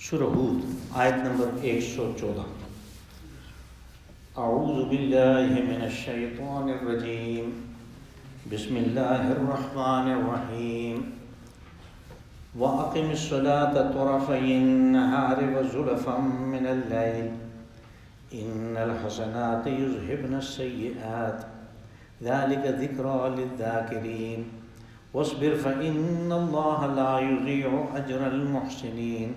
سورہ ہود آیت نمبر 114۔ اعوذ باللہ من الشیطان الرجیم، بسم اللہ الرحمن الرحیم۔ وَأَقِمِ الصَّلَاةَ طَرَفَيِ النَّهَارِ وَزُلَفًا مِّنَ اللَّيْلِ إِنَّ الْحَسَنَاتِ يُذْهِبْنَ السَّيِّئَاتِ ذَلِكَ ذِكْرَىٰ لِلذَّاكِرِينَ وَاصْبِرْ فَإِنَّ اللَّهَ لَا يُضِيعُ أَجْرَ الْمُحْسِنِينَ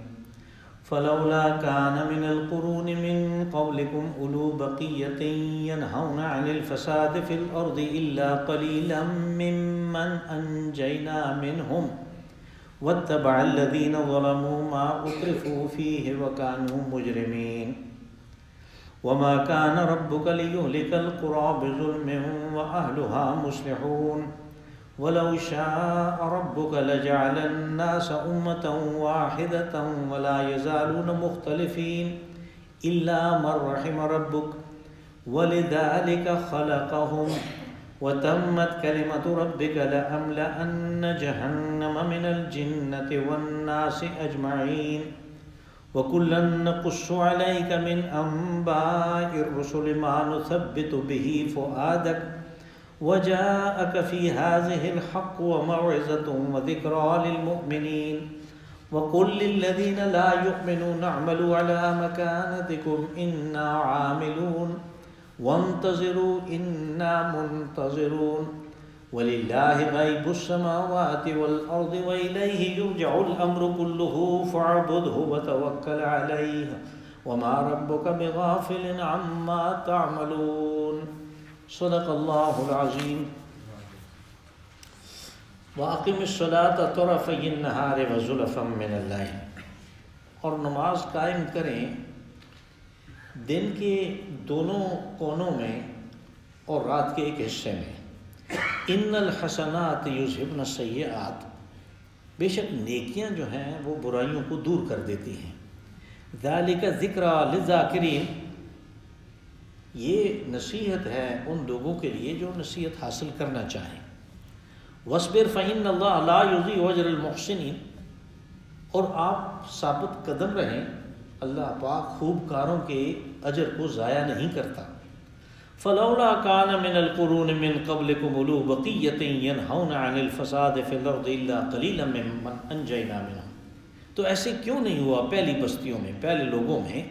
فلولا كان من القرون من قبلكم أولو بقية ينهون عن الفساد في الأرض إلا قليلا ممن أنجينا منهم واتبع الذين ظلموا ما أترفوا فيه وكانوا مجرمين وما كان ربك ليهلك القرى بظلم وأهلها مصلحون وَلَوْ شَاءَ رَبُّكَ لَجَعَلَ النَّاسَ أُمَّةً وَاحِدَةً وَلَا يَزَالُونَ مُخْتَلِفِينَ إِلَّا مَن رَّحِمَ رَبُّكَ وَلِذَٰلِكَ خَلَقَهُمْ وَتَمَّتْ كَلِمَةُ رَبِّكَ لَأَمْلَأَنَّ جَهَنَّمَ مِنَ الْجِنَّةِ وَالنَّاسِ أَجْمَعِينَ وَكُلًّا نَّقُصُّ عَلَيْكَ مِنْ أَنبَاءِ الرُّسُلِ مَا نُثَبِّتُ بِهِ فُؤَادَكَ وَجَاءَكَ فِي هَٰذِهِ الْحَقُّ وَمَوْعِظَةٌ وَذِكْرَىٰ لِلْمُؤْمِنِينَ وَقُل لِّلَّذِينَ لَا يُؤْمِنُونَ اعْمَلُوا عَلَىٰ مَكَانَتِكُمْ إِنَّا عَامِلُونَ وَانتَظِرُوا إِنَّا مُنتَظِرُونَ وَلِلَّهِ غَيْبُ السَّمَاوَاتِ وَالْأَرْضِ وَإِلَيْهِ يُرْجَعُ الْأَمْرُ كُلُّهُ فَاعْبُدْهُ وَتَوَكَّلْ عَلَيْهِ وَمَا رَبُّكَ بِغَافِلٍ عَمَّا تَعْمَلُونَ۔ صدق اللہ العظیم۔ وَأَقِمِ الصَّلَاةَ طَرَفَيِ النَّهَارِ وَزُلَفًا مِّنَ اللَّيْلِ، اور نماز قائم کریں دن کے دونوں کونوں میں اور رات کے ایک حصے میں۔ إِنَّ الْحَسَنَاتِ يُذْهِبْنَ السَّيِّئَاتِ، بے شک نیکیاں جو ہیں وہ برائیوں کو دور کر دیتی ہیں۔ ذَلِكَ ذِكْرَىٰ لِلذَّاكِرِينَ، یہ نصیحت ہے ان لوگوں کے لیے جو نصیحت حاصل کرنا چاہیں۔ وَاصْبِرْ فَإِنَّ اللَّهَ لَا يُضِيعُ أَجْرَ الْمُحْسِنِينَ، اور آپ ثابت قدم رہیں، اللہ پاک خوب کاروں کے اجر کو ضائع نہیں کرتا۔ فَلَوْلَا كَانَ مِنَ الْقُرُونِ مِن قَبْلِكُمْ أُولُو بَقِيَّةٍ يَنْهَوْنَ عَنِ الْفَسَادِ فِي الْأَرْضِ إِلَّا قَلِيلًا مِّمَّنْ أَنجَيْنَا مِنْهُمْ، تو ایسے کیوں نہیں ہوا پہلی بستیوں میں، پہلے لوگوں میں،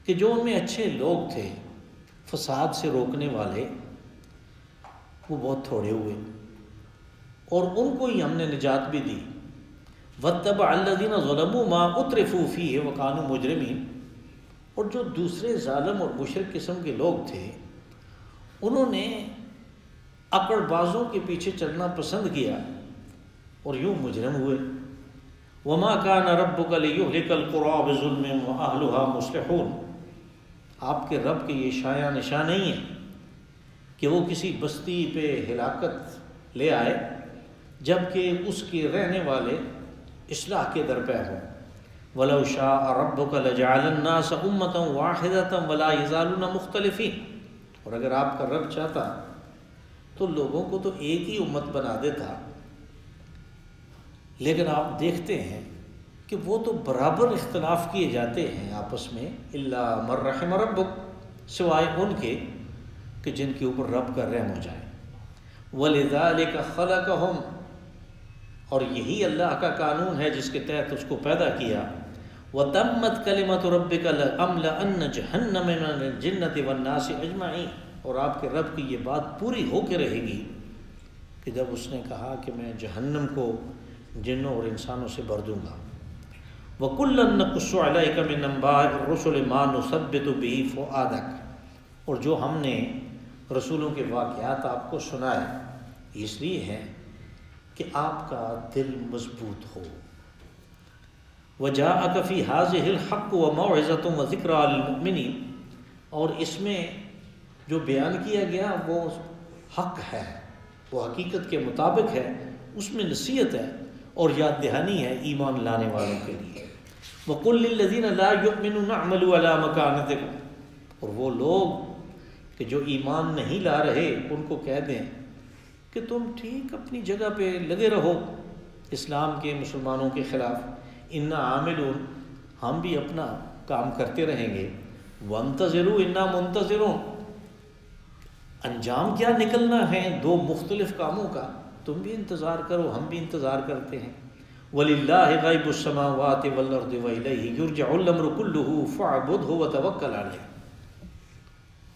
کہ جو ان میں اچھے لوگ تھے فساد سے روکنے والے، وہ بہت تھوڑے ہوئے اور ان کو ہی ہم نے نجات بھی دی۔ وَاتَّبَعَ الَّذِينَ ظَلَمُوا مَا أُتْرِفُوا فِيهِ وَكَانُوا مُجْرِمِينَ، اور جو دوسرے ظالم اور مشرک قسم کے لوگ تھے انہوں نے اکڑ بازوں کے پیچھے چلنا پسند کیا اور یوں مجرم ہوئے۔ وَمَا كَانَ رَبُّكَ لِيُهْلِكَ الْقُرَىٰ بِظُلْمٍ وَأَهْلُهَا مُصْلِحُونَ، آپ کے رب کے یہ شایع نشان نہیں ہے کہ وہ کسی بستی پہ ہلاکت لے آئے جبکہ اس کے رہنے والے اصلاح کے درپے ہوں۔ وَلَوْ شَاءَ رَبُّكَ لَجَعَلَ النَّاسَ أُمَّةً وَاحِدَةً وَلَا يَزَالُونَ مُخْتَلِفِينَ، اور اگر آپ کا رب چاہتا تو لوگوں کو تو ایک ہی امت بنا دیتا، لیکن آپ دیکھتے ہیں کہ وہ تو برابر اختلاف کیے جاتے ہیں آپس میں۔ الا من رحم ربک، سوائے ان کے کہ جن کے اوپر رب کا رحم ہو جائے۔ وَلِذَٰلِكَ خَلَقَهُمْ، اور یہی اللہ کا قانون ہے جس کے تحت اس کو پیدا کیا۔ وَتَمَّتْ كَلِمَةُ رَبِّكَ لَأَمْلَأَنَّ جَهَنَّمَ مِنَ الْجِنَّةِ وَالنَّاسِ أَجْمَعِينَ، اور آپ کے رب کی یہ بات پوری ہو کے رہے گی کہ جب اس نے کہا کہ میں جہنم کو جنوں اور انسانوں سے بھر دوں گا۔ وَكُلًّا نَّقُصُّ عَلَيْكَ مِنْ أَنبَاءِ الرُّسُلِ مَا نُثَبِّتُ بِهِ فُؤَادَكَ، اور جو ہم نے رسولوں کے واقعات آپ کو سنائے اس لیے ہے کہ آپ کا دل مضبوط ہو۔ وَجَاءَكَ فِي هَٰذِهِ الْحَقُّ وَمَوْعِظَةٌ وَذِكْرَىٰ لِلْمُؤْمِنِينَ، اور اس میں جو بیان کیا گیا وہ حق ہے، وہ حقیقت کے مطابق ہے، اس میں نصیحت ہے اور یاد دہانی ہے ایمان لانے والوں کے لیے۔ وَقُل لِّلَّذِينَ لَا يُؤْمِنُونَ اعْمَلُوا عَلَىٰ مَكَانَتِكُمْ، اور وہ لوگ کہ جو ایمان نہیں لا رہے ان کو کہہ دیں کہ تم ٹھیک اپنی جگہ پہ لگے رہو اسلام کے، مسلمانوں کے خلاف۔ انا عاملون، ہم بھی اپنا کام کرتے رہیں گے، وانتظروا انا منتظرون، انجام کیا نکلنا ہے دو مختلف کاموں کا، تم بھی انتظار کرو ہم بھی انتظار کرتے ہیں۔ وَلِلَّهِ غَيْبُ السَّمَاوَاتِ وَالْأَرْضِ وَإِلَيْهِ يُرْجَعُ الْأَمْرُ كُلُّهُ فَاعْبُدْهُ وَتَوَكَّلْ عَلَيْهِ،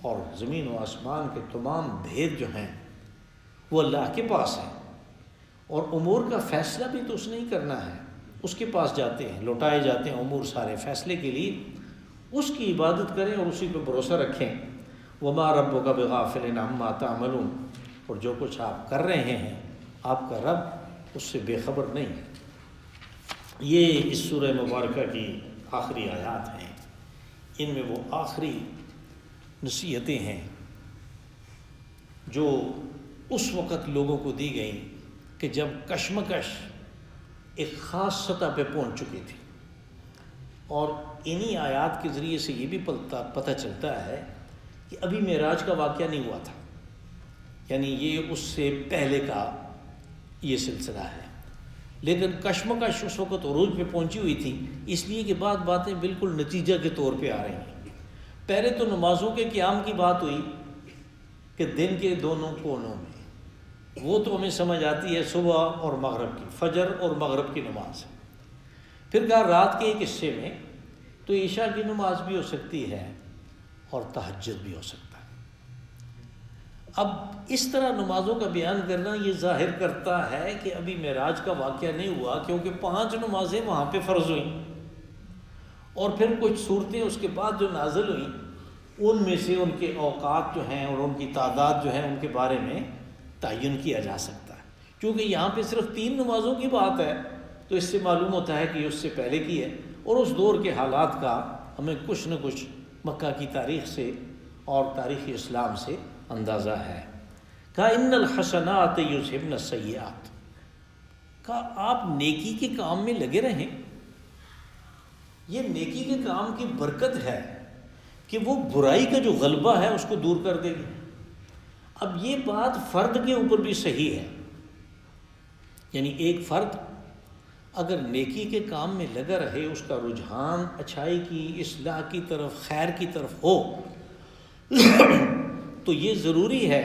اور زمین و آسمان کے تمام بھید جو ہیں وہ اللہ کے پاس ہیں، اور امور کا فیصلہ بھی تو اس نے ہی کرنا ہے، اس کے پاس جاتے ہیں، لوٹائے جاتے ہیں امور سارے فیصلے کے لیے، اس کی عبادت کریں اور اسی پہ بھروسہ رکھیں۔ وَمَا رَبُّكَ بِغَافِلٍ عَمَّا تَعْمَلُونَ، اور جو کچھ آپ کر رہے ہیں آپ کا رب اس سے بے خبر نہیں ہے۔ یہ اس سورہ مبارکہ کی آخری آیات ہیں، ان میں وہ آخری نصیحتیں ہیں جو اس وقت لوگوں کو دی گئیں کہ جب کشمکش ایک خاص سطح پہ پہنچ چکی تھی، اور انہی آیات کے ذریعے سے یہ بھی پتہ چلتا ہے کہ ابھی معراج کا واقعہ نہیں ہوا تھا، یعنی یہ اس سے پہلے کا یہ سلسلہ ہے، لیکن کشمکش اس وقت عروج پہ پہنچی ہوئی تھی، اس لیے کہ باتیں بالکل نتیجہ کے طور پہ آ رہی ہیں۔ پہلے تو نمازوں کے قیام کی بات ہوئی کہ دن کے دونوں کونوں میں، وہ تو ہمیں سمجھ آتی ہے صبح اور مغرب کی، فجر اور مغرب کی نماز، پھر کہا رات کے ایک حصے میں تو عشاء کی نماز بھی ہو سکتی ہے اور تہجد بھی ہو سکتا ہے۔ اب اس طرح نمازوں کا بیان کرنا یہ ظاہر کرتا ہے کہ ابھی معراج کا واقعہ نہیں ہوا، کیونکہ 5 نمازیں وہاں پہ فرض ہوئیں، اور پھر کچھ صورتیں اس کے بعد جو نازل ہوئیں ان میں سے ان کے اوقات جو ہیں اور ان کی تعداد جو ہیں ان کے بارے میں تعین کیا جا سکتا ہے۔ چونکہ یہاں پہ صرف 3 نمازوں کی بات ہے تو اس سے معلوم ہوتا ہے کہ اس سے پہلے کی ہے، اور اس دور کے حالات کا ہمیں کچھ نہ کچھ مکہ کی تاریخ سے اور تاریخ اسلام سے اندازہ ہے۔ کہا ان الحسنات یذہبن السیئات، کہا آپ نیکی کے کام میں لگے رہیں، یہ نیکی کے کام کی برکت ہے کہ وہ برائی کا جو غلبہ ہے اس کو دور کر دے گی۔ اب یہ بات فرد کے اوپر بھی صحیح ہے، یعنی ایک فرد اگر نیکی کے کام میں لگا رہے، اس کا رجحان اچھائی کی، اصلاح کی طرف، خیر کی طرف ہو تو یہ ضروری ہے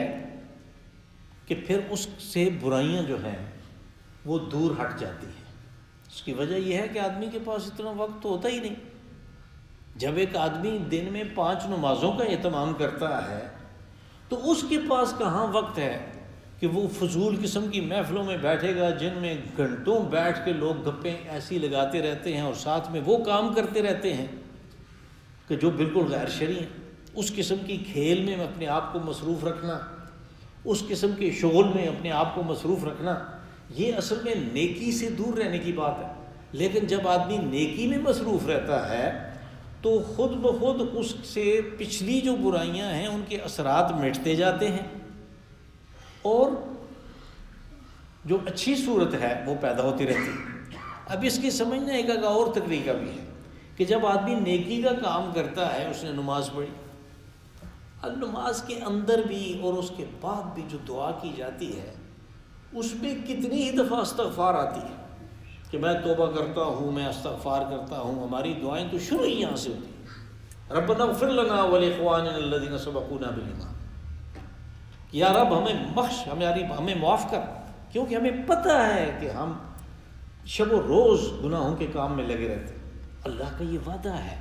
کہ پھر اس سے برائیاں جو ہیں وہ دور ہٹ جاتی ہیں۔ اس کی وجہ یہ ہے کہ آدمی کے پاس اتنا وقت تو ہوتا ہی نہیں۔ جب ایک آدمی دن میں 5 نمازوں کا اہتمام کرتا ہے تو اس کے پاس کہاں وقت ہے کہ وہ فضول قسم کی محفلوں میں بیٹھے گا جن میں گھنٹوں بیٹھ کے لوگ گپیں ایسی لگاتے رہتے ہیں اور ساتھ میں وہ کام کرتے رہتے ہیں کہ جو بالکل غیر شرعی ہیں۔ اس قسم کی کھیل میں اپنے آپ کو مصروف رکھنا، اس قسم کے شغل میں اپنے آپ کو مصروف رکھنا، یہ اصل میں نیکی سے دور رہنے کی بات ہے۔ لیکن جب آدمی نیکی میں مصروف رہتا ہے تو خود بخود اس سے پچھلی جو برائیاں ہیں ان کے اثرات مٹتے جاتے ہیں، اور جو اچھی صورت ہے وہ پیدا ہوتی رہتی ہے۔ اب اس کی سمجھنے کا ایک اور طریقہ بھی ہے کہ جب آدمی نیکی کا کام کرتا ہے، اس نے نماز پڑھی، اب نماز کے اندر بھی اور اس کے بعد بھی جو دعا کی جاتی ہے اس میں کتنی ہی دفعہ استغفار آتی ہے کہ میں توبہ کرتا ہوں، میں استغفار کرتا ہوں۔ ہماری دعائیں تو شروع ہی یہاں سے ہوتی ہیں، ربنا اغفر لنا ولاخواننا الذین سبقونا بالایمان، یا رب ہمیں بخش، ہمیں معاف کر، کیونکہ ہمیں پتہ ہے کہ ہم شب و روز گناہوں کے کام میں لگے رہتے ہیں۔ اللہ کا یہ وعدہ ہے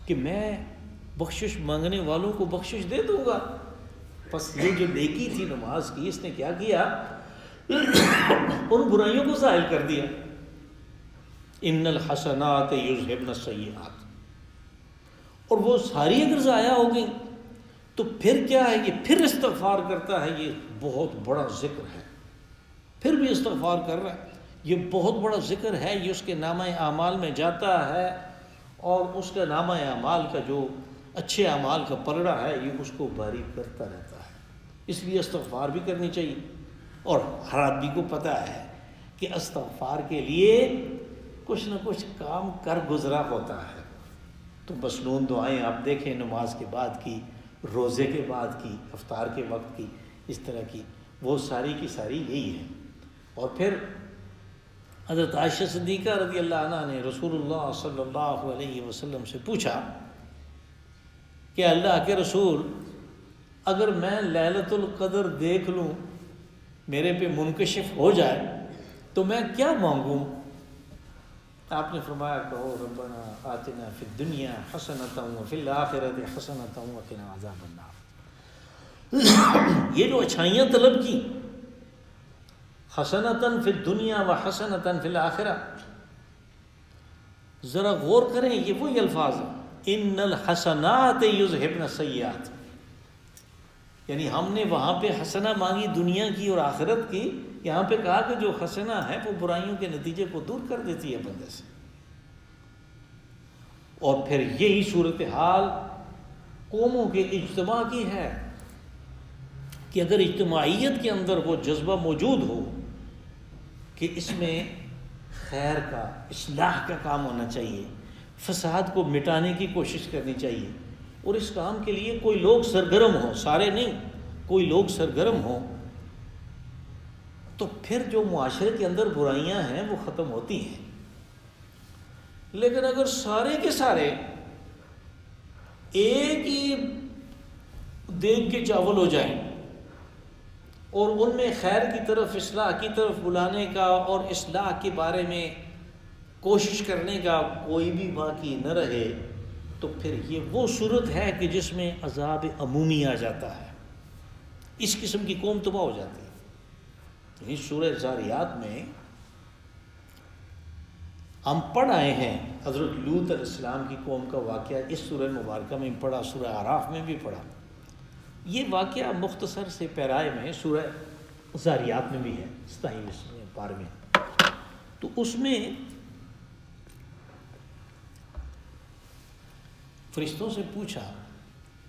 کہ میں بخشش مانگنے والوں کو بخشش دے دوں گا۔ بس یہ جو نیکی تھی نماز کی، اس نے کیا کیا؟ ان برائیوں کو ظاہر کر دیا۔ ان الحسنات یذہبن السیئات، اور وہ ساری اگر ضائع ہو گئی تو پھر کیا ہے؟ یہ پھر استغفار کرتا ہے، یہ بہت بڑا ذکر ہے، پھر بھی استغفار کر رہا ہے، یہ بہت بڑا ذکر ہے، یہ اس کے نامہ اعمال میں جاتا ہے، اور اس کا نامہ اعمال کا جو اچھے اعمال کا پلڑا ہے یہ اس کو باریک کرتا رہتا ہے۔ اس لیے استغفار بھی کرنی چاہیے، اور ہر آدمی کو پتہ ہے کہ استغفار کے لیے کچھ نہ کچھ کام کر گزرا ہوتا ہے۔ تو مسنون دعائیں آپ دیکھیں، نماز کے بعد کی، روزے کے بعد کی، افطار کے وقت کی، اس طرح کی، وہ ساری کی ساری یہی ہیں۔ اور پھر حضرت عائشہ صدیقہ رضی اللہ عنہ نے رسول اللہ صلی اللہ علیہ وسلم سے پوچھا کہ اللہ کے رسول، اگر میں لیلۃ القدر دیکھ لوں، میرے پہ منکشف ہو جائے تو میں کیا مانگوں؟ آپ نے فرمایا کہو ربنا آتنا فی الدنیا حسنۃ وفی الآخرۃ حسنۃ وقنا عذاب النار۔ یہ جو اچھائیاں طلب کی، حسنۃ فی الدنیا و حسنۃ فی الآخرہ، ذرا غور کریں، یہ وہی الفاظ ہیں، ان الحسنات یذہبن السیئات، یعنی ہم نے وہاں پہ حسنہ مانگی دنیا کی اور آخرت کی، یہاں پہ کہا کہ جو حسنہ ہے وہ برائیوں کے نتیجے کو دور کر دیتی ہے بندے سے۔ اور پھر یہی صورتحال قوموں کے اجتماع کی ہے کہ اگر اجتماعیت کے اندر وہ جذبہ موجود ہو کہ اس میں خیر کا، اصلاح کا کام ہونا چاہیے، فساد کو مٹانے کی کوشش کرنی چاہیے، اور اس کام کے لیے کوئی لوگ سرگرم ہوں، سارے نہیں، کوئی لوگ سرگرم ہوں، تو پھر جو معاشرے کے اندر برائیاں ہیں وہ ختم ہوتی ہیں۔ لیکن اگر سارے کے سارے ایک ہی دیگ کے چاول ہو جائیں اور ان میں خیر کی طرف، اصلاح کی طرف بلانے کا اور اصلاح کے بارے میں کوشش کرنے کا کوئی بھی باقی نہ رہے، تو پھر یہ وہ صورت ہے کہ جس میں عذاب عمومی آ جاتا ہے، اس قسم کی قوم تباہ ہو جاتی ہے۔ یعنی سورہ زاریات میں ہم پڑھ آئے ہیں حضرت لوط علیہ السلام کی قوم کا واقعہ، اس سورہ مبارکہ میں پڑھا، سورہ اعراف میں بھی پڑھا، یہ واقعہ مختصر سے پیرائے میں سورہ زاریات میں بھی ہے، 27ویں پارے میں۔ تو اس میں فرشتوں سے پوچھا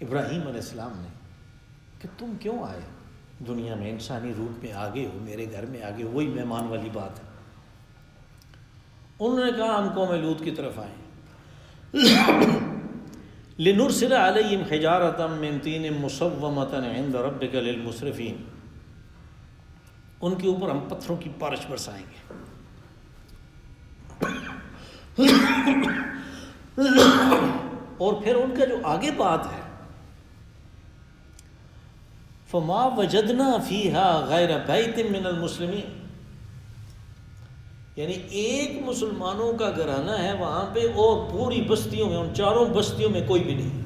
ابراہیم علیہ السلام نے کہ تم کیوں آئے دنیا میں، انسانی روپ میں آگے ہو، میرے گھر میں آگے ہو، وہی مہمان والی بات ہے۔ انہوں نے کہا ہم قوم لوط کی طرف آئے، لنرسل علیہم حجارۃ من طین مسومۃ عند ربک للمسرفین، ان کے اوپر ہم پتھروں کی بارش برسائیں گے۔ اور پھر ان کا جو آگے بات ہے، فما وجدنا فیہا غیر بیت من المسلمین، یعنی ایک مسلمانوں کا گھرانہ ہے وہاں پہ، اور پوری بستیوں میں، ان چاروں بستیوں میں کوئی بھی نہیں۔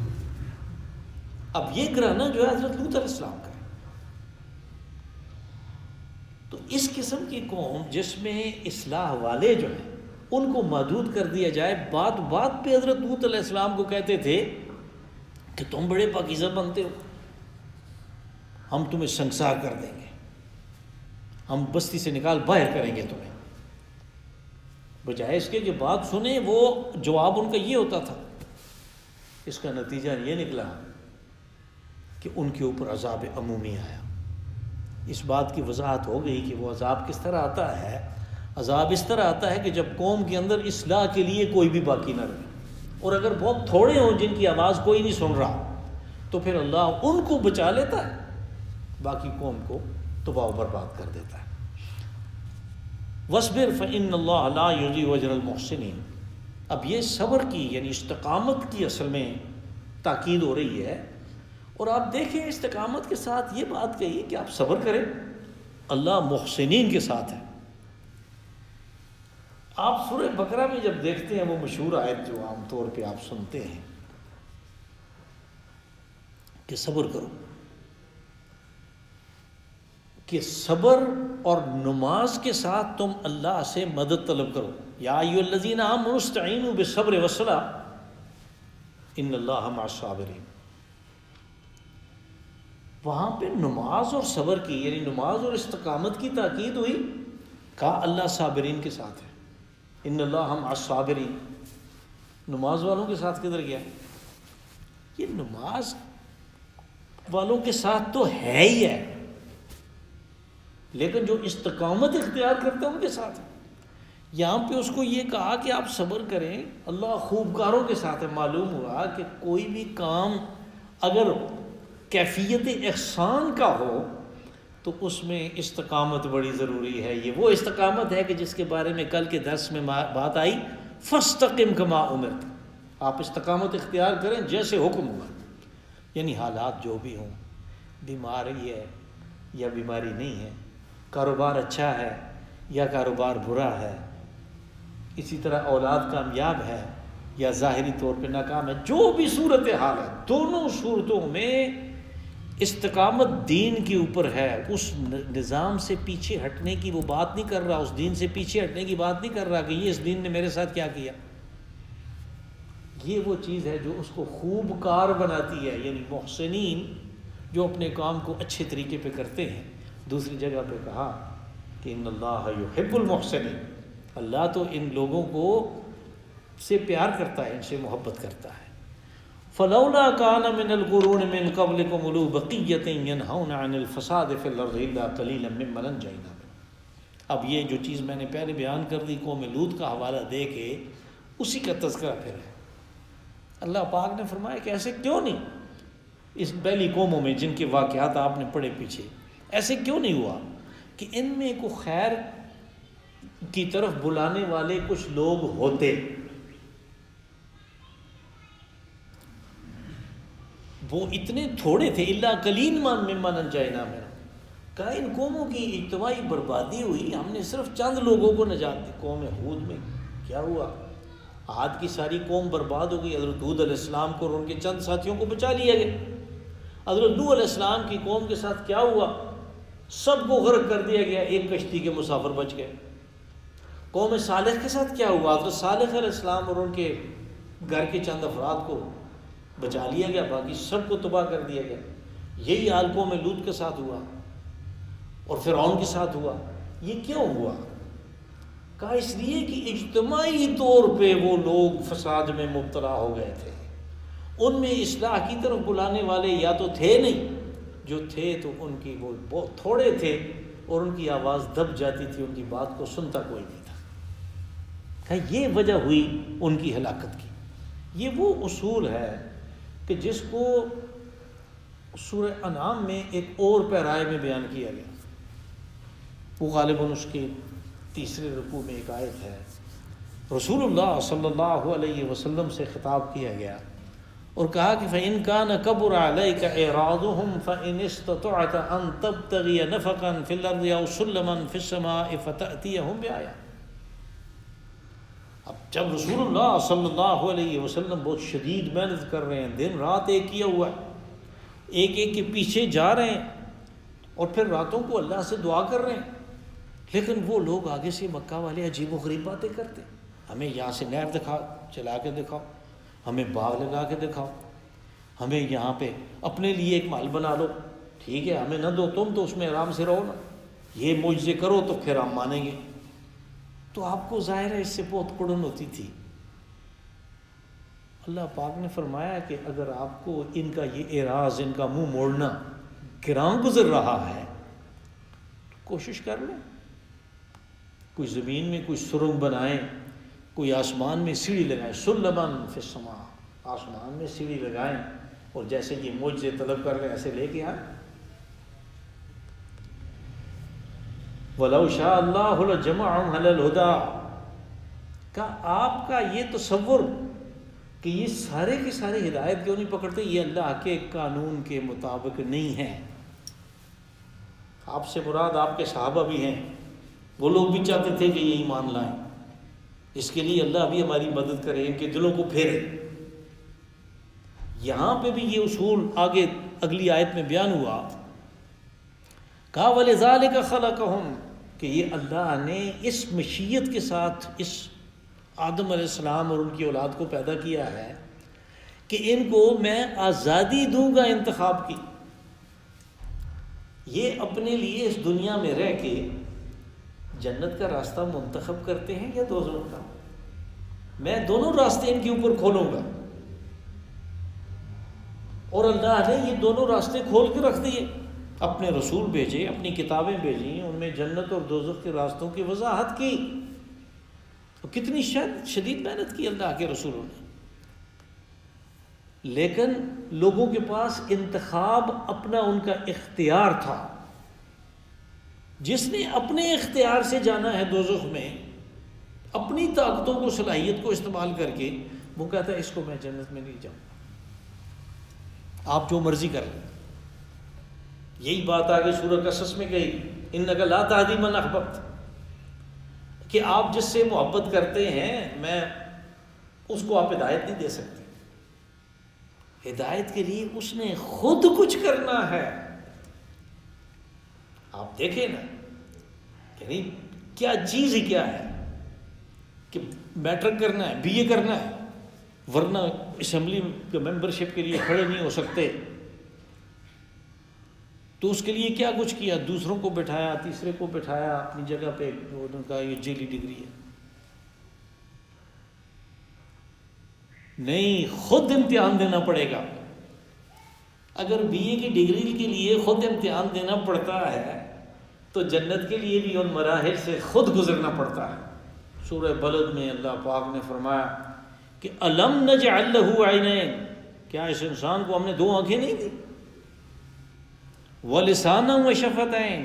اب یہ گھرانہ جو ہے حضرت لوط علیہ السلام کا ہے۔ تو اس قسم کی قوم جس میں اصلاح والے جو ہیں ان کو محدود کر دیا جائے، بات بات پہ حضرت لوط علیہ السلام کو کہتے تھے کہ تم بڑے پاکیزہ بنتے ہو، ہم تمہیں سنگسار کر دیں گے، ہم بستی سے نکال باہر کریں گے تمہیں۔ بجائے اس کے کہ بات سنیں، وہ جواب ان کا یہ ہوتا تھا۔ اس کا نتیجہ یہ نکلا کہ ان کے اوپر عذاب عمومی آیا۔ اس بات کی وضاحت ہو گئی کہ وہ عذاب کس طرح آتا ہے۔ عذاب اس طرح آتا ہے کہ جب قوم کے اندر اصلاح کے لیے کوئی بھی باقی نہ رہے، اور اگر بہت تھوڑے ہوں جن کی آواز کوئی نہیں سن رہا، تو پھر اللہ ان کو بچا لیتا ہے، باقی قوم کو تباہ و برباد کر دیتا ہے۔ وَاصْبِرْ فَإِنَّ اللَّهَ لَا يُضِيعُ أَجْرَ الْمُحْسِنِينَ۔ اب یہ صبر کی یعنی استقامت کی اصل میں تاکید ہو رہی ہے، اور آپ دیکھیں استقامت کے ساتھ یہ بات کہی کہ آپ صبر کریں، اللہ محسنین کے ساتھ ہے۔ آپ سورہ بقرہ میں جب دیکھتے ہیں وہ مشہور آیت جو عام طور پہ آپ سنتے ہیں کہ صبر کرو، کہ صبر اور نماز کے ساتھ تم اللہ سے مدد طلب کرو۔ یا ایھا الذین آمنوا استعینوا بالصبر والصلاۃ ان اللہ مع الصابرین۔ وہاں پہ نماز اور صبر کی یعنی نماز اور استقامت کی تاکید ہوئی، کہا اللہ صابرین کے ساتھ ہے، ان اللہ مع الصابرین۔ نماز والوں کے ساتھ کدھر گیا؟ یہ نماز والوں کے ساتھ تو ہے ہی ہے، لیکن جو استقامت اختیار کرتے ہیں ان کے ساتھ ہے۔ یہاں پہ اس کو یہ کہا کہ آپ صبر کریں، اللہ خوبکاروں کے ساتھ ہے۔ معلوم ہوا کہ کوئی بھی کام اگر کیفیت احسان کا ہو تو اس میں استقامت بڑی ضروری ہے. یہ وہ استقامت ہے کہ جس کے بارے میں کل کے درس میں بات آئی، فاستقم کما امرت. آپ استقامت اختیار کریں جیسے حکم ہوا. یعنی حالات جو بھی ہوں، بیماری ہے یا بیماری نہیں ہے، کاروبار اچھا ہے یا کاروبار برا ہے، اسی طرح اولاد کامیاب ہے یا ظاہری طور پہ ناکام ہے، جو بھی صورت حال ہے، دونوں صورتوں میں استقامت دین کے اوپر ہے. اس نظام سے پیچھے ہٹنے کی وہ بات نہیں کر رہا، اس دین سے پیچھے ہٹنے کی بات نہیں کر رہا کہ یہ اس دین نے میرے ساتھ کیا کیا. یہ وہ چیز ہے جو اس کو خوب کار بناتی ہے. یعنی محسنین جو اپنے کام کو اچھے طریقے پہ کرتے ہیں. دوسری جگہ پہ کہا کہ ان اللہ یحب المحسنین، اللہ تو ان لوگوں کو سے پیار کرتا ہے، ان سے محبت کرتا ہے. فلولا كان من القرون من قبلكم اولو بقية ينهون عن الفساد في الارض الا قليلا ممن انجينا. اب یہ جو چیز میں نے پہلے بیان کر دی قوم لوط کا حوالہ دے کے اسی کا تذکرہ پھر ہے. اللہ پاک نے فرمایا کہ ایسے کیوں نہیں، اس پہلی قوموں میں جن کے واقعات آپ نے پڑھے پیچھے، ایسے کیوں نہیں ہوا کہ ان میں کو خیر کی طرف بلانے والے کچھ لوگ ہوتے. وہ اتنے تھوڑے تھے، الا قلیل ممن انجینا منہم. کہا ان قوموں کی اجتماعی بربادی ہوئی، ہم نے صرف چند لوگوں کو نجات دی. قوم ہود میں کیا ہوا؟ عاد کی ساری قوم برباد ہو گئی. حضرت ہود علیہ السلام کو اور ان کے چند ساتھیوں کو بچا لیا گیا. حضرت نوح علیہ السلام کی قوم کے ساتھ کیا ہوا؟ سب کو غرق کر دیا گیا، ایک کشتی کے مسافر بچ گئے. قوم صالح کے ساتھ کیا ہوا؟ حضرت صالح علیہ السلام اور ان کے گھر کے چند افراد کو بچا لیا گیا، باقی سب کو تباہ کر دیا گیا. یہی حال قوم لوط کے ساتھ ہوا اور فرعون کے ساتھ ہوا. یہ کیوں ہوا؟ کہا اس لیے کہ اجتماعی طور پہ وہ لوگ فساد میں مبتلا ہو گئے تھے. ان میں اصلاح کی طرف بلانے والے یا تو تھے نہیں، جو تھے تو ان کی وہ بہت تھوڑے تھے اور ان کی آواز دب جاتی تھی، ان کی بات کو سنتا کوئی نہیں تھا. کہا یہ وجہ ہوئی ان کی ہلاکت کی. یہ وہ اصول ہے کہ جس کو سورہ انعام میں ایک اور پیرائے میں بیان کیا گیا. وہ غالباً اس کے تیسرے رکوع میں ایک آیت ہے. رسول اللہ صلی اللہ علیہ وسلم سے خطاب کیا گیا اور کہا کہ فَإِن كَانَ كَبُرَ عَلَيْكَ إِعْرَاضُهُمْ فَإِنِ اسْتَطَعْتَ أَن تَبْتَغِيَ نَفَقًا فِي الْأَرْضِ أَوْ سُلَّمًا فِي السَّمَاءِ فَتَأْتِيَهُمْ بِآيَةٍ. اب جب رسول اللہ صلی اللہ علیہ وسلم بہت شدید محنت کر رہے ہیں، دن رات ایک کیا ہوا ہے، ایک ایک کے پیچھے جا رہے ہیں اور پھر راتوں کو اللہ سے دعا کر رہے ہیں، لیکن وہ لوگ آگے سے مکہ والے عجیب و غریب باتیں کرتے. ہمیں یہاں سے نہر دکھاؤ، چلا کے دکھاؤ، ہمیں باغ لگا کے دکھاؤ، ہمیں یہاں پہ اپنے لیے ایک محل بنا لو، ٹھیک ہے ہمیں نہ دو، تم تو اس میں آرام سے رہو نا، یہ معجزے کرو تو پھر ہم مانیں گے. تو آپ کو ظاہر ہے اس سے بہت کڑن ہوتی تھی. اللہ پاک نے فرمایا کہ اگر آپ کو ان کا یہ اعراض، ان کا منہ موڑنا گراں گزر رہا ہے تو کوشش کر لیں، کوئی زمین میں کوئی سرنگ بنائیں، کوئی آسمان میں سیڑھی لگائیں. سلماً فی السماء، آسمان میں سیڑھی لگائیں اور جیسے یہ معجزے طلب کر رہے ہیں ایسے لے کے آئیں. وَلَوْ شَاءَ اللَّهُ لَجَمَعَهُمْ عَلَى الْهُدَىٰ. کہ آپ کا یہ تصور کہ یہ سارے کے سارے ہدایت کیوں نہیں پکڑتے، یہ اللہ کے قانون کے مطابق نہیں ہے. آپ سے مراد آپ کے صحابہ بھی ہیں، وہ لوگ بھی چاہتے تھے کہ یہ ایمان لائیں. اس کے لیے اللہ بھی ہماری مدد کرے، ان کے دلوں کو پھیرے. یہاں پہ بھی یہ اصول آگے اگلی آیت میں بیان ہوا. کہا وَلِذَٰلِكَ خَلَقَهُمْ، کہ یہ اللہ نے اس مشیت کے ساتھ اس آدم علیہ السلام اور ان کی اولاد کو پیدا کیا ہے کہ ان کو میں آزادی دوں گا انتخاب کی. یہ اپنے لیے اس دنیا میں رہ کے جنت کا راستہ منتخب کرتے ہیں یا دوزخ کا. میں دونوں راستے ان کے اوپر کھولوں گا، اور اللہ نے یہ دونوں راستے کھول کے رکھ دیے. اپنے رسول بھیجے، اپنی کتابیں بھیجیں، ان میں جنت اور دوزخ کے راستوں کی وضاحت کی. تو کتنی شدید محنت کی اللہ کے رسولوں نے. لیکن لوگوں کے پاس انتخاب اپنا ان کا اختیار تھا. جس نے اپنے اختیار سے جانا ہے دوزخ میں، اپنی طاقتوں کو، صلاحیت کو استعمال کر کے، وہ کہتا ہے اس کو میں جنت میں نہیں جاؤں، آپ جو مرضی کر لیں۔ یہی بات آگے سورہ قصص میں کہی، انک لا تہدی من احببت، کہ آپ جس سے محبت کرتے ہیں میں اس کو آپ ہدایت نہیں دے سکتے۔ ہدایت کے لیے اس نے خود کچھ کرنا ہے۔ آپ دیکھیں نا، یعنی کیا چیز ہی کیا ہے کہ میٹرک کرنا ہے، بی اے کرنا ہے، ورنہ اسمبلی کے ممبرشپ کے لیے کھڑے نہیں ہو سکتے، تو اس کے لیے کیا کچھ کیا، دوسروں کو بٹھایا، تیسرے کو بٹھایا اپنی جگہ پہ، ان کا یہ جیلی ڈگری ہے۔ نہیں، خود امتحان دینا پڑے گا۔ اگر بی اے کی ڈگری کے لیے خود امتحان دینا پڑتا ہے تو جنت کے لیے بھی ان مراحل سے خود گزرنا پڑتا ہے۔ سورہ بلد میں اللہ پاک نے فرمایا کہ الم نجعل لہ عینین، کیا اس انسان کو ہم نے دو آنکھیں نہیں دی، ولسانا وشفتین،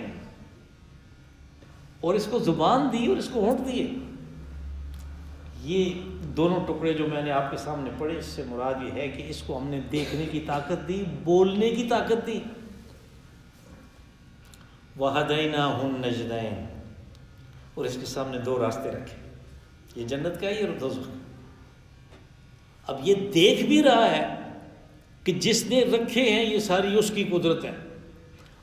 اور اس کو زبان دی اور اس کو ہونٹ دیے۔ یہ دونوں ٹکڑے جو میں نے آپ کے سامنے پڑھے، اس سے مراد یہ ہے کہ اس کو ہم نے دیکھنے کی طاقت دی، بولنے کی طاقت دی۔ وَهَدَيْنَاهُ النَّجْدَيْنِ، اور اس کے سامنے دو راستے رکھے، یہ جنت کا ہی اور دوزخ کا۔ اب یہ دیکھ بھی رہا ہے کہ جس نے رکھے ہیں یہ ساری اس کی قدرت ہے۔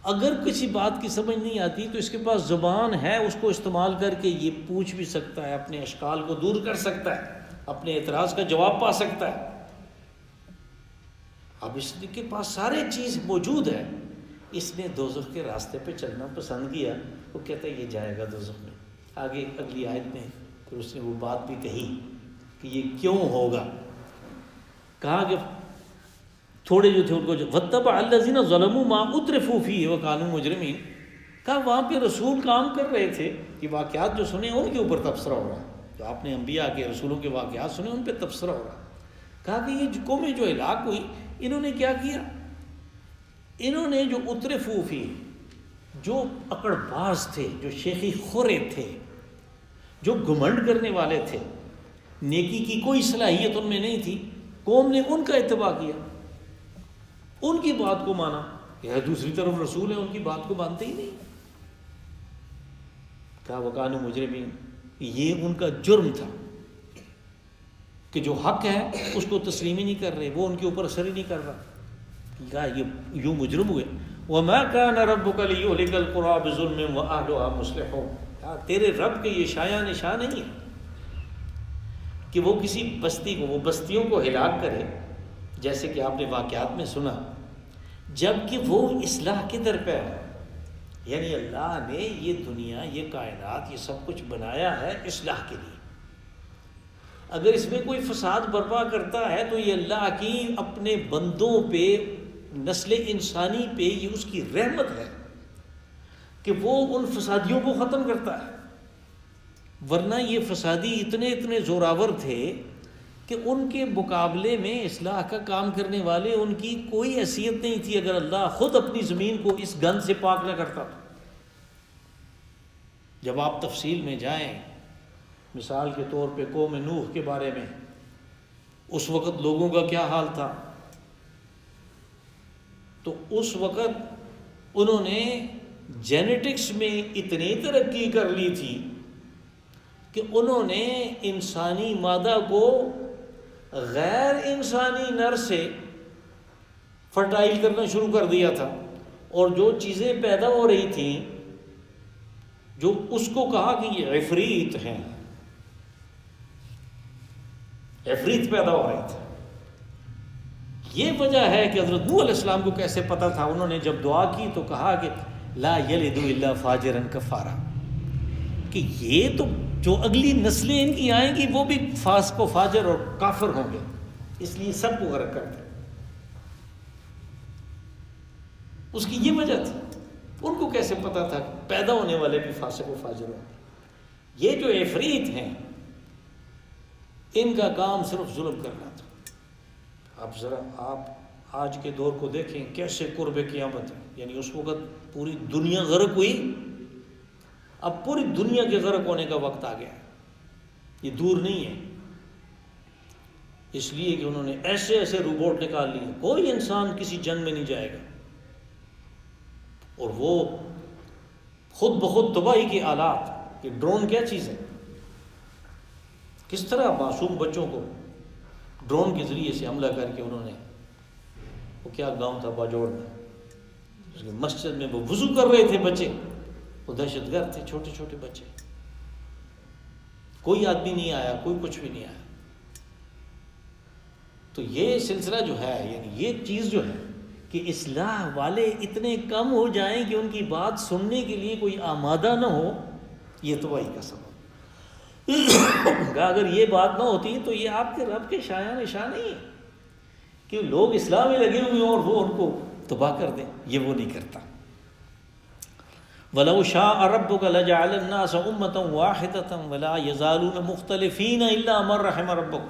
اگر کسی بات کی سمجھ نہیں آتی تو اس کے پاس زبان ہے، اس کو استعمال کر کے یہ پوچھ بھی سکتا ہے، اپنے اشکال کو دور کر سکتا ہے، اپنے اعتراض کا جواب پا سکتا ہے۔ اب اس کے پاس سارے چیز موجود ہے، اس نے دوزخ کے راستے پہ چلنا پسند کیا، وہ کہتا ہے یہ جائے گا دوزخ میں۔ آگے اگلی آیت میں پھر اس نے وہ بات بھی کہی کہ یہ کیوں ہوگا، کہا کہ تھوڑے جو تھے ان کو وَاتَّبَعَ الَّذِينَ ظَلَمُوا مَا أُتْرِفُوا فِيهِ وَكَانُوا مُجْرِمِينَ، کہا وہاں پہ رسول کام کر رہے تھے، یہ واقعات جو سنے ان کے اوپر تبصرہ ہو رہا ہے، جو آپ نے انبیاء کے رسولوں کے واقعات سنے ان پہ تبصرہ ہو رہا ہے۔ کہا کہ یہ قومیں جو ہلاک ہوئی انہوں نے کیا کیا، انہوں نے جو اترفوا فیہ، جو اکڑ باز تھے، جو شیخی خورے تھے، جو گھمنڈ کرنے والے تھے، نیکی کی کوئی صلاحیت ان میں نہیں تھی، قوم نے ان کا اتباع کیا، ان کی بات کو مانا۔ یہ دوسری طرف رسول ہیں، ان کی بات کو مانتے ہی نہیں۔ کہا وَكَانُوا مُجْرِمِينَ، یہ ان کا جرم تھا کہ جو حق ہے اس کو تسلیم ہی نہیں کر رہے، وہ ان کے اوپر اثر ہی نہیں کر رہا۔ کہا یہ یوں مجرم ہوئے۔ وَمَا كَانَ رَبُّكَ لِيُهْلِكَ الْقُرَىٰ بِظُلْمٍ وَأَهْلُهَا مُصْلِحُونَ، تیرے رب کے یہ شایع نشان نہیں ہے کہ وہ کسی بستی کو، وہ بستیوں کو ہلاک کرے، جیسے کہ آپ نے واقعات میں سنا، جبکہ وہ اصلاح کے در پہ ہے۔ یعنی اللہ نے یہ دنیا، یہ کائنات، یہ سب کچھ بنایا ہے اصلاح کے لیے۔ اگر اس میں کوئی فساد برپا کرتا ہے تو یہ اللہ کی اپنے بندوں پہ، نسل انسانی پہ یہ اس کی رحمت ہے کہ وہ ان فسادیوں کو ختم کرتا ہے۔ ورنہ یہ فسادی اتنے زوراور تھے کہ ان کے مقابلے میں اصلاح کا کام کرنے والے ان کی کوئی حیثیت نہیں تھی، اگر اللہ خود اپنی زمین کو اس گند سے پاک نہ کرتا۔ جب آپ تفصیل میں جائیں، مثال کے طور پہ قوم نوح کے بارے میں، اس وقت لوگوں کا کیا حال تھا، تو اس وقت انہوں نے جینیٹکس میں اتنی ترقی کر لی تھی کہ انہوں نے انسانی مادہ کو غیر انسانی نر سے فرٹائل کرنا شروع کر دیا تھا، اور جو چیزیں پیدا ہو رہی تھیں، جو اس کو کہا کہ یہ عفریت ہیں، عفریت پیدا ہو رہی تھی۔ یہ وجہ ہے کہ حضرت نوح علیہ السلام کو کیسے پتہ تھا، انہوں نے جب دعا کی تو کہا کہ لا یلد الا فاجرا کفارا، کہ یہ تو جو اگلی نسلیں ان کی آئیں گی وہ بھی فاسق و فاجر اور کافر ہوں گے، اس لیے سب کو غرق کر دیں۔ اس کی یہ وجہ تھی، ان کو کیسے پتہ تھا کہ پیدا ہونے والے بھی فاسق و فاجر ہوں گے۔ یہ جو عفریت ہیں ان کا کام صرف ظلم کرنا تھا۔ اب ذرا آپ آج کے دور کو دیکھیں کیسے قرب قیامت ہے، یعنی اس وقت پوری دنیا غرق ہوئی اب پوری دنیا کے غرق ہونے کا وقت آ گیا ہے، یہ دور نہیں ہے، اس لیے کہ انہوں نے ایسے ایسے روبوٹ نکال لیے، کوئی انسان کسی جنگ میں نہیں جائے گا، اور وہ خود بخود تباہی کے آلات، کہ ڈرون کیا چیز ہے، کس طرح معصوم بچوں کو ڈرون کے ذریعے سے حملہ کر کے انہوں نے، وہ کیا گاؤں تھا باجوڑ میں، اس کی مسجد میں وہ وضو کر رہے تھے بچے، وہ دہشت گرد تھے، چھوٹے چھوٹے بچے، کوئی آدمی نہیں آیا، کوئی کچھ بھی نہیں آیا۔ تو یہ سلسلہ جو ہے، یعنی یہ چیز جو ہے کہ اصلاح والے اتنے کم ہو جائیں کہ ان کی بات سننے کے لیے کوئی آمادہ نہ ہو، یہ تباہی کا سبب۔ اگر یہ بات نہ ہوتی تو یہ آپ کے رب کے شایان نشان نہیں ہے کہ لوگ اصلاح میں لگے ہوئے ہوں اور وہ ان کو تباہ کر دیں، یہ وہ نہیں کرتا۔ وَلَوْ شَاءَ رَبُّكَ لَجَعَلَ النَّاسَ أُمَّةً وَاحِدَةً وَلَا يَزَالُونَ مُخْتَلِفِينَ إِلَّا مَن رَحِمَ رَبُّكَ،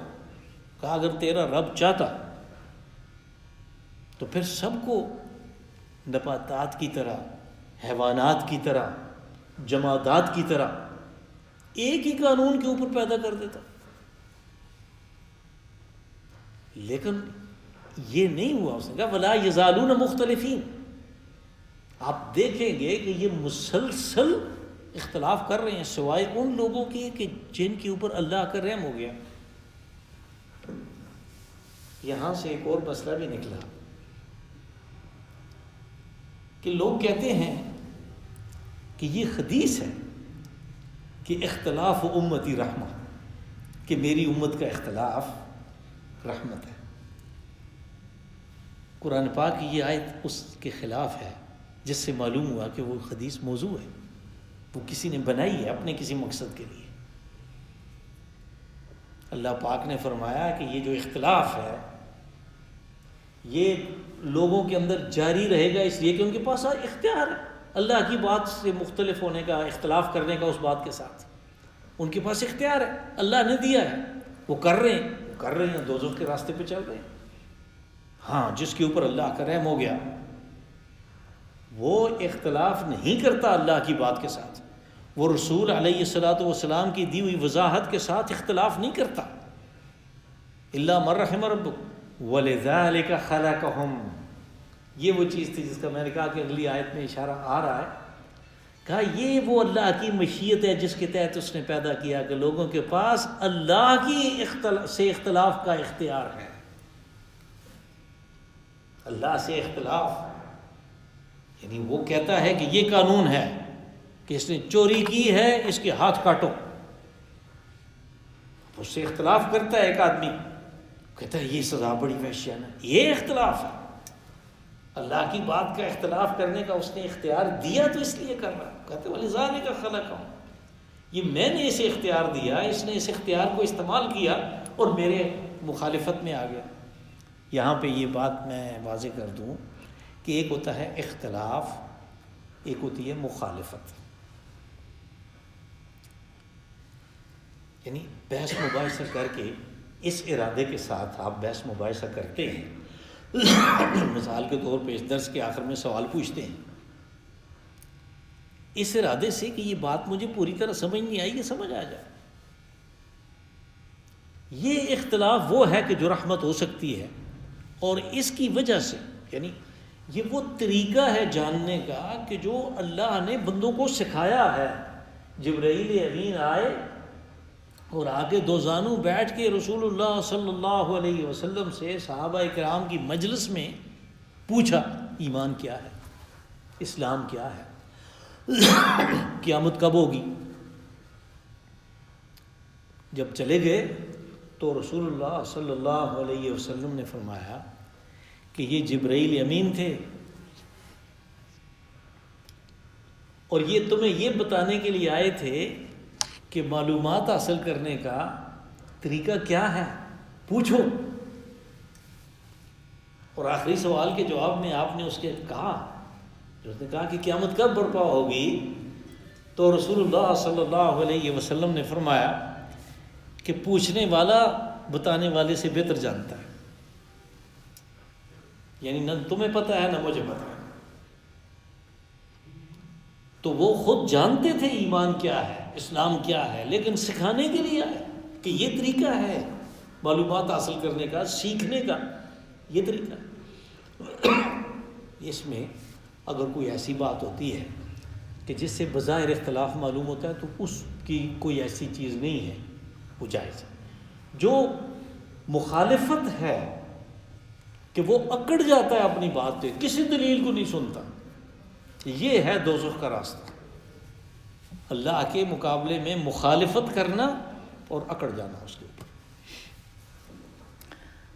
کہا اگر تیرا رب چاہتا تو پھر سب کو نباتات کی طرح، حیوانات کی طرح، جمادات کی طرح ایک ہی قانون کے اوپر پیدا کر دیتا، لیکن یہ نہیں ہوا۔ اس نے کہا وَلَا يَزَالُونَ مُخْتَلِفِينَ، آپ دیکھیں گے کہ یہ مسلسل اختلاف کر رہے ہیں سوائے ان لوگوں کے کہ جن کے اوپر اللہ کا رحم ہو گیا۔ یہاں سے ایک اور مسئلہ بھی نکلا کہ لوگ کہتے ہیں کہ یہ حدیث ہے کہ اختلاف امتی رحمہ، کہ میری امت کا اختلاف رحمت ہے۔ قرآن پاک کی یہ آیت اس کے خلاف ہے، جس سے معلوم ہوا کہ وہ حدیث موضوع ہے، وہ کسی نے بنائی ہے اپنے کسی مقصد کے لیے۔ اللہ پاک نے فرمایا کہ یہ جو اختلاف ہے یہ لوگوں کے اندر جاری رہے گا، اس لیے کہ ان کے پاس اختیار ہے اللہ کی بات سے مختلف ہونے کا، اختلاف کرنے کا اس بات کے ساتھ، ان کے پاس اختیار ہے، اللہ نے دیا ہے، وہ کر رہے ہیں دوزخ کے راستے پہ چل رہے ہیں۔ ہاں، جس کے اوپر اللہ کا رحم ہو گیا وہ اختلاف نہیں کرتا اللہ کی بات کے ساتھ، وہ رسول علیہ الصلوۃ والسلام کی دی ہوئی وضاحت کے ساتھ اختلاف نہیں کرتا، الا من رحم ربک وَلِذَلِكَ خَلَقَهُمْ۔ یہ وہ چیز تھی جس کا میں نے کہا کہ اگلی آیت میں اشارہ آ رہا ہے، کہا یہ وہ اللہ کی مشیت ہے جس کے تحت اس نے پیدا کیا کہ لوگوں کے پاس اللہ کی سے اختلاف کا اختیار ہے۔ اللہ سے اختلاف یعنی وہ کہتا ہے کہ یہ قانون ہے کہ اس نے چوری کی ہے، اس کے ہاتھ کاٹو، اس سے اختلاف کرتا ہے ایک آدمی، کہتا ہے یہ سزا بڑی وحشیانہ ہے، یہ اختلاف ہے۔ اللہ کی بات کا اختلاف کرنے کا اس نے اختیار دیا تو اس لیے کر رہا، کہتے ہیں وَلِذَلِكَ خَلَقَهُمْ، یہ میں نے اسے اختیار دیا، اس نے اس اختیار کو استعمال کیا اور میرے مخالفت میں آ گیا۔ یہاں پہ یہ بات میں واضح کر دوں کہ ایک ہوتا ہے اختلاف، ایک ہوتی ہے مخالفت، یعنی بحث مباحثہ کر کے اس ارادے کے ساتھ آپ بحث مباحثہ کرتے ہیں، مثال کے طور پہ اس درس کے آخر میں سوال پوچھتے ہیں اس ارادے سے کہ یہ بات مجھے پوری طرح سمجھ نہیں آئی، یہ سمجھ آ جائے۔ یہ اختلاف وہ ہے کہ جو رحمت ہو سکتی ہے، اور اس کی وجہ سے یعنی یہ وہ طریقہ ہے جاننے کا کہ جو اللہ نے بندوں کو سکھایا ہے۔ جبرائیل امین آئے اور آگے دو زانو بیٹھ کے رسول اللہ صلی اللہ علیہ وسلم سے صحابہ کرام کی مجلس میں پوچھا ایمان کیا ہے، اسلام کیا ہے، قیامت کب ہوگی۔ جب چلے گئے تو رسول اللہ صلی اللہ علیہ وسلم نے فرمایا کہ یہ جبرائیل امین تھے اور یہ تمہیں یہ بتانے کے لیے آئے تھے کہ معلومات حاصل کرنے کا طریقہ کیا ہے، پوچھو۔ اور آخری سوال کے جواب میں آپ نے اس کے کہا، جو اس نے کہا کہ قیامت کب برپا ہوگی، تو رسول اللہ صلی اللہ علیہ وسلم نے فرمایا کہ پوچھنے والا بتانے والے سے بہتر جانتا ہے، یعنی نہ تمہیں پتہ ہے نہ مجھے پتہ ہے۔ تو وہ خود جانتے تھے ایمان کیا ہے، اسلام کیا ہے، لیکن سکھانے کے لیے آئے کہ یہ طریقہ ہے معلومات حاصل کرنے کا، سیکھنے کا، یہ طریقہ ہے۔ اس میں اگر کوئی ایسی بات ہوتی ہے کہ جس سے بظاہر اختلاف معلوم ہوتا ہے تو اس کی کوئی ایسی چیز نہیں ہے، وہ جائز ہے۔ جو مخالفت ہے کہ وہ اکڑ جاتا ہے اپنی بات پہ، کسی دلیل کو نہیں سنتا، یہ ہے دوزخ کا راستہ، اللہ کے مقابلے میں مخالفت کرنا اور اکڑ جانا اس کے اوپر۔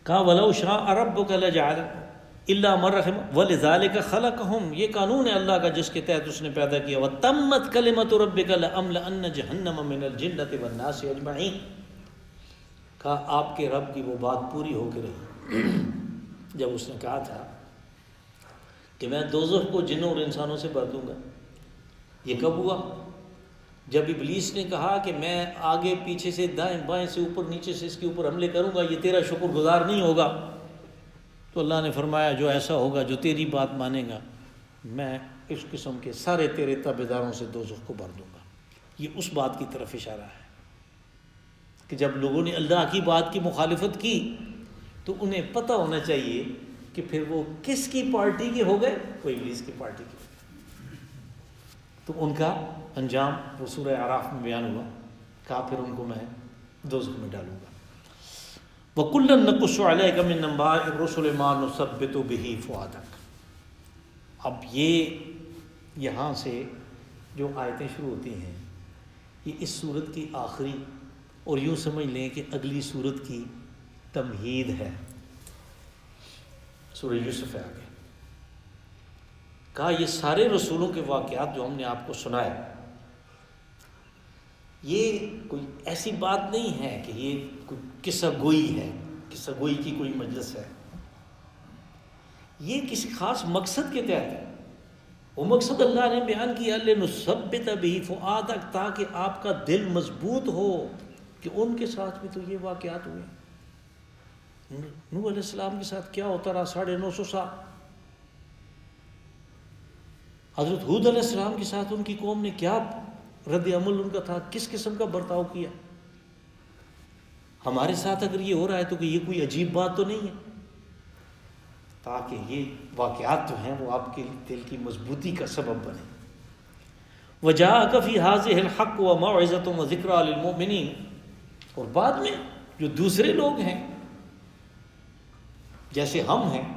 کہا وَلَوْ شَاءَ رَبُّكَ لَجَعَلَ إِلَّا مَن رَحِمَ وَلِذَلِكَ خَلَقَهُمْ، یہ قانون ہے اللہ کا جس کے تحت اس نے پیدا کیا۔ وَتَمَّتْ كَلِمَةُ رَبِّكَ لَأَمْلَأَنَّ جَهَنَّمَ مِنَ الْجِنَّةِ وَالنَّاسِ أَجْمَعِينَ، کہا آپ کے رب کی وہ بات پوری ہو کے رہی جب اس نے کہا تھا کہ میں دوزخ کو جنوں اور انسانوں سے بھر دوں گا۔ یہ کب ہوا؟ جب ابلیس نے کہا کہ میں آگے پیچھے سے دائیں بائیں سے اوپر نیچے سے اس کے اوپر حملے کروں گا، یہ تیرا شکر گزار نہیں ہوگا، تو اللہ نے فرمایا جو ایسا ہوگا، جو تیری بات مانے گا، میں اس قسم کے سارے تیرے تابعداروں سے دوزخ کو بھر دوں گا۔ یہ اس بات کی طرف اشارہ ہے کہ جب لوگوں نے اللہ کی بات کی مخالفت کی تو انہیں پتہ ہونا چاہیے کہ پھر وہ کس کی پارٹی کے ہو گئے، وہ ابلیس کی پارٹی کے، تو ان کا انجام وہ سورہ اعراف میں بیان ہوا، کہا پھر ان کو میں دوزخ میں ڈالوں گا۔ وَكُلًّا نَقُصُّ عَلَيْكَ مِن أَنبَاءِ الرُّسُلِ مَا نُثَبِّتُ بِهِ فُؤَادَكَ۔ اب یہ یہاں سے جو آیتیں شروع ہوتی ہیں یہ اس سورت کی آخری، اور یوں سمجھ لیں کہ اگلی سورت کی تمہید ہے، سورہ یوسف ہے آگے۔ کہا یہ سارے رسولوں کے واقعات جو ہم نے آپ کو سنائے، یہ کوئی ایسی بات نہیں ہے کہ یہ کوئی قصہ گوئی ہے، قصہ گوئی کی کوئی مجلس ہے، یہ کسی خاص مقصد کے تحت ہے۔ وہ مقصد اللہ نے بیان کیا لِنُثَبِّتَ بِهِ فُؤَادَكَ، تاکہ آپ کا دل مضبوط ہو کہ ان کے ساتھ بھی تو یہ واقعات ہوئے۔ نوح علیہ السلام کے ساتھ کیا ہوتا رہا 950 سال، حضرت ہود علیہ السلام کے ساتھ ان کی قوم نے کیا رد عمل ان کا تھا، کس قسم کا برتاؤ کیا۔ ہمارے ساتھ اگر یہ ہو رہا ہے تو کہ یہ کوئی عجیب بات تو نہیں ہے، تاکہ یہ واقعات جو ہیں وہ آپ کے دل کی مضبوطی کا سبب بنے۔ وَجَاءَكَ فِي هَٰذِهِ الْحَقُّ وَمَوْعِظَةٌ وَذِكْرَىٰ لِلْمُؤْمِنِينَ، اور بعد میں جو دوسرے لوگ ہیں جیسے ہم ہیں،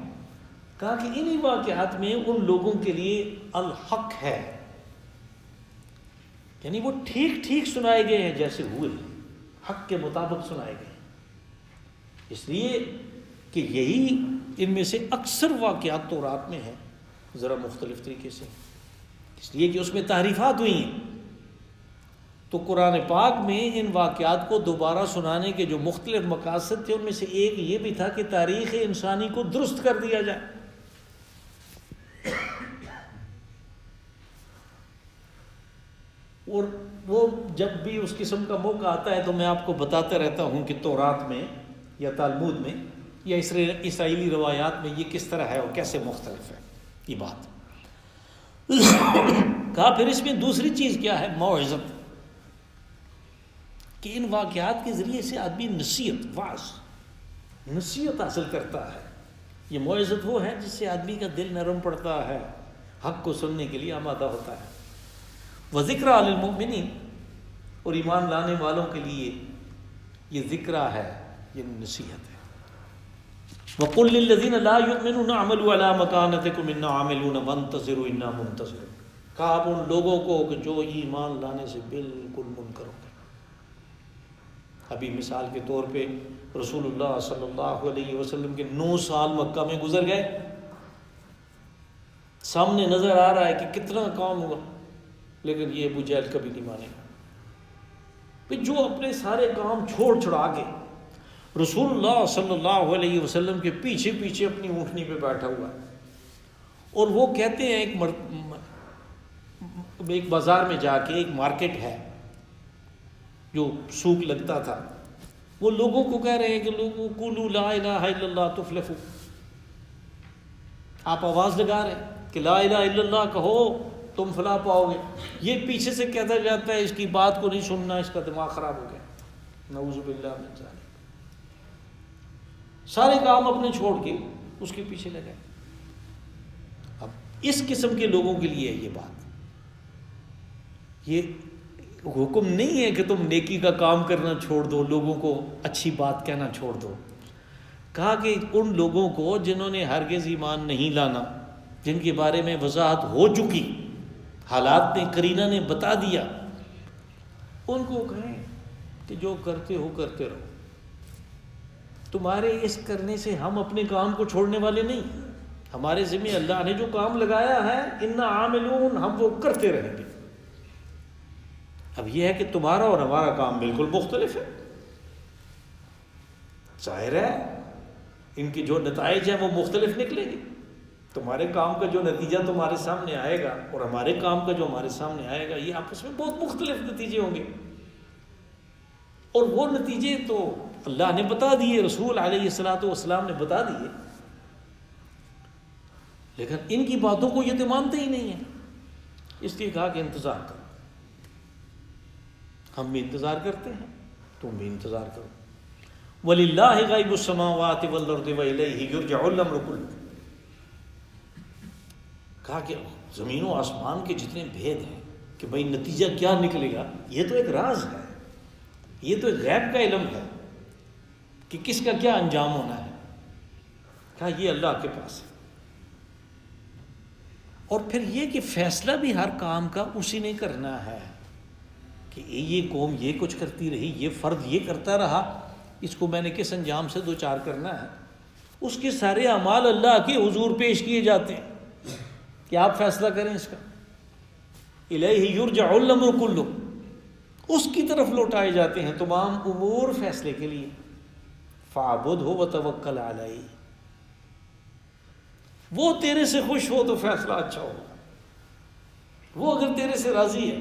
کہا کہ انہی واقعات میں ان لوگوں کے لیے الحق ہے، یعنی وہ ٹھیک ٹھیک سنائے گئے ہیں جیسے ہوئے، حق کے مطابق سنائے گئے، اس لیے کہ یہی ان میں سے اکثر واقعات تورات میں ہیں، ذرا مختلف طریقے سے، اس لیے کہ اس میں تحریفات ہوئی ہیں۔ تو قرآن پاک میں ان واقعات کو دوبارہ سنانے کے جو مختلف مقاصد تھے ان میں سے ایک یہ بھی تھا کہ تاریخ انسانی کو درست کر دیا جائے۔ اور وہ جب بھی اس قسم کا موقع آتا ہے تو میں آپ کو بتاتا رہتا ہوں کہ تورات میں یا تالمود میں یا اسرائیلی روایات میں یہ کس طرح ہے اور کیسے مختلف ہے یہ بات۔ کہا پھر اس میں دوسری چیز کیا ہے، موعظت، کہ ان واقعات کے ذریعے سے آدمی نصیحت، واعظ، نصیحت حاصل کرتا ہے۔ یہ موعظت وہ ہے جس سے آدمی کا دل نرم پڑتا ہے، حق کو سننے کے لیے آمادہ ہوتا ہے۔ وَذِكْرَىٰ لِلْمُؤْمِنِينَ، اور ایمان لانے والوں کے لیے یہ ذکرہ ہے، یہ نصیحت ہے۔ وَقُلْ لِلَّذِينَ لَا يُؤْمِنُونَ اعْمَلُوا عَلَىٰ مَكَانَتِكُمْ إِنَّا عَامِلُونَ وَانتَظِرُوا إِنَّا مُنتَظِرُونَ۔ کہا آپ ان لوگوں کو کہ جو ایمان لانے سے بالکل منکر ہو گئے۔ ابھی مثال کے طور پہ رسول اللہ صلی اللہ علیہ وسلم کے 9 سال مکہ میں گزر گئے، سامنے نظر آ رہا ہے کہ کتنا کام ہوا، لیکن یہ ابو جہل کبھی نہیں مانے گا کہ جو اپنے سارے کام چھوڑ چھڑا کے رسول اللہ صلی اللہ علیہ وسلم کے پیچھے پیچھے اپنی اونٹنی پہ بیٹھا ہوا ہے، اور وہ کہتے ہیں ایک بازار میں جا کے، ایک مارکیٹ ہے جو سوق لگتا تھا، وہ لوگوں کو کہہ رہے ہیں کہ لوگوں قولوا لا الہ الا اللہ تفلحوا، آپ آواز لگا رہے ہیں کہ لا الہ الا اللہ کہو تم فلاں پاؤ گے. یہ پیچھے سے کہتا جاتا ہے اس کی بات کو نہیں سننا، اس کا دماغ خراب ہو گیا. نعوذ باللہ من ذالک. سارے کام اپنے چھوڑ کے اس کے پیچھے لگے. اب اس قسم کے لوگوں کے لیے یہ بات، یہ حکم نہیں ہے کہ تم نیکی کا کام کرنا چھوڑ دو، لوگوں کو اچھی بات کہنا چھوڑ دو. کہا کہ ان لوگوں کو جنہوں نے ہرگز ایمان نہیں لانا، جن کے بارے میں وضاحت ہو چکی، حالات نے، قرینہ نے بتا دیا، ان کو کہیں کہ جو کرتے ہو کرتے رہو. تمہارے اس کرنے سے ہم اپنے کام کو چھوڑنے والے نہیں. ہمارے ذمہ اللہ نے جو کام لگایا ہے انا عاملون، ہم وہ کرتے رہیں گے. اب یہ ہے کہ تمہارا اور ہمارا کام بالکل مختلف ہے. ظاہر ہے ان کی جو نتائج ہیں وہ مختلف نکلیں گے. تمہارے کام کا جو نتیجہ تمہارے سامنے آئے گا اور ہمارے کام کا جو ہمارے سامنے آئے گا، یہ آپس میں بہت مختلف نتیجے ہوں گے. اور وہ نتیجے تو اللہ نے بتا دیے، رسول علیہ الصلوۃ والسلام نے بتا دیے، لیکن ان کی باتوں کو یہ تو مانتے ہی نہیں ہیں. اس لیے کہا کہ انتظار کرو. ہم بھی انتظار کرتے ہیں، تم بھی انتظار کرو. وَلِلَّهِ غَيْبُ السَّمَاوَاتِ وَالْأَرْضِ وَإِلَيْهِ يُرْجَعُ الْأَمْرُ كُلُّهُ. کہا کہ زمین و آسمان کے جتنے بھید ہیں کہ بھئی نتیجہ کیا نکلے گا، یہ تو ایک راز ہے، یہ تو ایک غیب کا علم ہے کہ کس کا کیا انجام ہونا ہے. کہا یہ اللہ کے پاس ہے. اور پھر یہ کہ فیصلہ بھی ہر کام کا اسی نے کرنا ہے کہ یہ قوم یہ کچھ کرتی رہی، یہ فرد یہ کرتا رہا، اس کو میں نے کس انجام سے دوچار کرنا ہے. اس کے سارے اعمال اللہ کے حضور پیش کیے جاتے ہیں کہ آپ فیصلہ کریں اس کا. الیہ یرجع الامر کلہ، اس کی طرف لوٹائے جاتے ہیں تمام امور فیصلے کے لیے. فاعبدہ وتوکل علیہ، وہ تیرے سے خوش ہو تو فیصلہ اچھا ہوگا. وہ اگر تیرے سے راضی ہے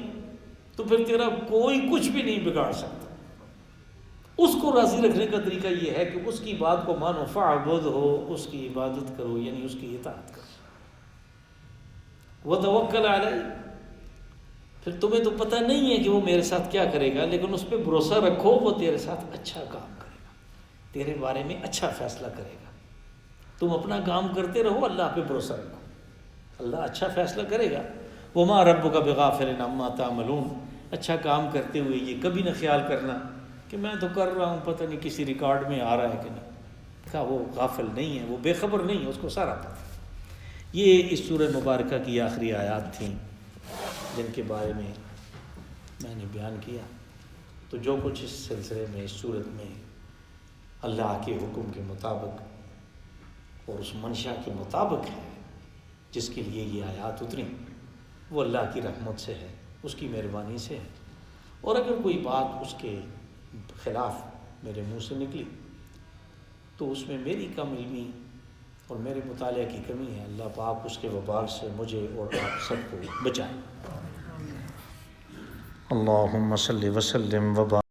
تو پھر تیرا کوئی کچھ بھی نہیں بگاڑ سکتا. اس کو راضی رکھنے کا طریقہ یہ ہے کہ اس کی بات کو مانو. فاعبدہ، اس کی عبادت کرو، یعنی اس کی اطاعت کرو. وتوکل علیہ، پھر تمہیں تو پتہ نہیں ہے کہ وہ میرے ساتھ کیا کرے گا، لیکن اس پہ بھروسہ رکھو، وہ تیرے ساتھ اچھا کام کرے گا، تیرے بارے میں اچھا فیصلہ کرے گا. تم اپنا کام کرتے رہو، اللہ پہ بھروسہ رکھو، اللہ اچھا فیصلہ کرے گا. وما ربک بغافل عما تعملون. اچھا کام کرتے ہوئے یہ کبھی نہ خیال کرنا کہ میں تو کر رہا ہوں، پتہ نہیں کسی ریکارڈ میں آ رہا ہے کہ نہیں. کہا وہ غافل نہیں ہے، وہ بے خبر نہیں ہے، اس کو سارا پتہ. یہ اس سورہ مبارکہ کی آخری آیات تھیں جن کے بارے میں نے بیان کیا. تو جو کچھ اس سلسلے میں، اس صورت میں اللہ کے حکم کے مطابق اور اس منشا کے مطابق ہے جس کے لیے یہ آیات اتری، وہ اللہ کی رحمت سے ہے، اس کی مہربانی سے ہے. اور اگر کوئی بات اس کے خلاف میرے منہ سے نکلی تو اس میں میری کم علمی اور میرے مطالعہ کی کمی ہے. اللہ پاک اس کے وبال سے مجھے اور آپ سب کو بچائے. اللہم صلی وسلم وبارک